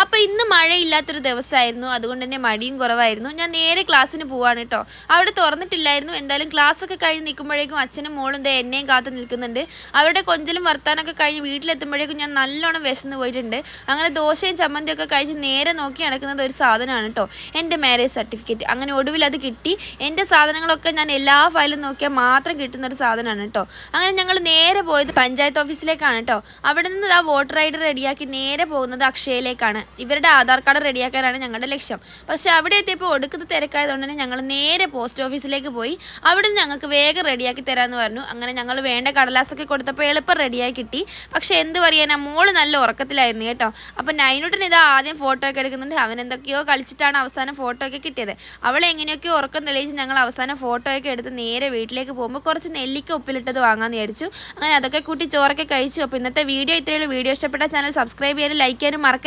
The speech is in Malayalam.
അപ്പോൾ ഇന്ന് മഴയില്ലാത്തൊരു ദിവസമായിരുന്നു, അതുകൊണ്ട് തന്നെ മടിയും കുറവായിരുന്നു. ഞാൻ നേരെ ക്ലാസ്സിന് പോവാണ് കേട്ടോ. അവിടെ തുറന്നിട്ടില്ലായിരുന്നു. എന്തായാലും ക്ലാസ്സൊക്കെ കഴിഞ്ഞ് നിൽക്കുമ്പോഴേക്കും അച്ഛനും മോളും ദേ എന്നെയും കാത്ത് നിൽക്കുന്നുണ്ട്. അവരുടെ കൊഞ്ചലും വർത്താനൊക്കെ കഴിഞ്ഞ് വീട്ടിലെത്തുമ്പോഴേക്കും ഞാൻ നല്ലോണം വിശന്ന് പോയിട്ടുണ്ട്. അങ്ങനെ ദോശയും ചമ്മന്തിയൊക്കെ കഴിച്ച് നേരെ നോക്കി നടക്കുന്നത് ഒരു സാധനമാണ് കേട്ടോ, എൻ്റെ മാരേജ് സർട്ടിഫിക്കറ്റ്. അങ്ങനെ ഒടുവിൽ അത് കിട്ടി. എൻ്റെ സാധനങ്ങളൊക്കെ ഞാൻ എല്ലാ ഫയലും നോക്കിയാൽ മാത്രം കിട്ടുന്ന ഒരു സാധനമാണ് കേട്ടോ. അങ്ങനെ ഞങ്ങൾ നേരെ പോയത് പഞ്ചായത്ത് ഓഫീസിലേക്കാണ് കേട്ടോ. അവിടെ നിന്ന് ആ വോട്ടർ ഐ ഡി റെഡിയാക്കി നേരെ പോകുന്നത് അക്ഷയയിലേക്കാണ്. ഇവരുടെ ആധാർ കാർഡ് റെഡിയാക്കാനാണ് ഞങ്ങളുടെ ലക്ഷ്യം. പക്ഷേ അവിടെ എത്തിയപ്പോൾ ഒടുക്കത്തെ തിരക്കായതുകൊണ്ട് തന്നെ ഞങ്ങൾ നേരെ പോസ്റ്റ് ഓഫീസിലേക്ക് പോയി. അവിടെ നിന്ന് ഞങ്ങൾക്ക് വേഗം റെഡിയാക്കി തരാമെന്ന് പറഞ്ഞു. അങ്ങനെ ഞങ്ങൾ വേണ്ട കടലാസൊക്കെ കൊടുത്തപ്പോൾ എളുപ്പം റെഡിയാക്കി കിട്ടി. പക്ഷേ എന്ത് പറയാനാ, മോള് നല്ല ഉറക്കത്തിലായിരുന്നു കേട്ടോ. അപ്പം നൈനുട്ടൻ ഇതാ ആദ്യം ഫോട്ടോ ഒക്കെ എടുക്കുന്നുണ്ട്. അവൻ എന്തൊക്കെയോ കളിച്ചിട്ടാണ് അവസാനം ഫോട്ടോ ഒക്കെ കിട്ടിയത്. അവളെ എങ്ങനെയൊക്കെയോ ഉറക്കം തെളിയിച്ച് ഞങ്ങൾ അവസാനം ഫോട്ടോ ഒക്കെ എടുത്ത് നേരെ വീട്ടിലേക്ക് പോകുമ്പോൾ കുറച്ച് നെല്ലിക്ക ഉപ്പിലിട്ടത് വാങ്ങാമെന്ന് വിചാരിച്ചു. അങ്ങനെ അതൊക്കെ കൂട്ടി ചോറൊക്കെ കഴിച്ചു. അപ്പോൾ ഇന്നത്തെ വീഡിയോ ഇത്രയുള്ളൂ. വീഡിയോ ഇഷ്ടപ്പെട്ട ചാനൽ സബ്സ്ക്രൈബ് ചെയ്യാനും ലൈക്ക് ചെയ്യാനും മറക്കരുത്.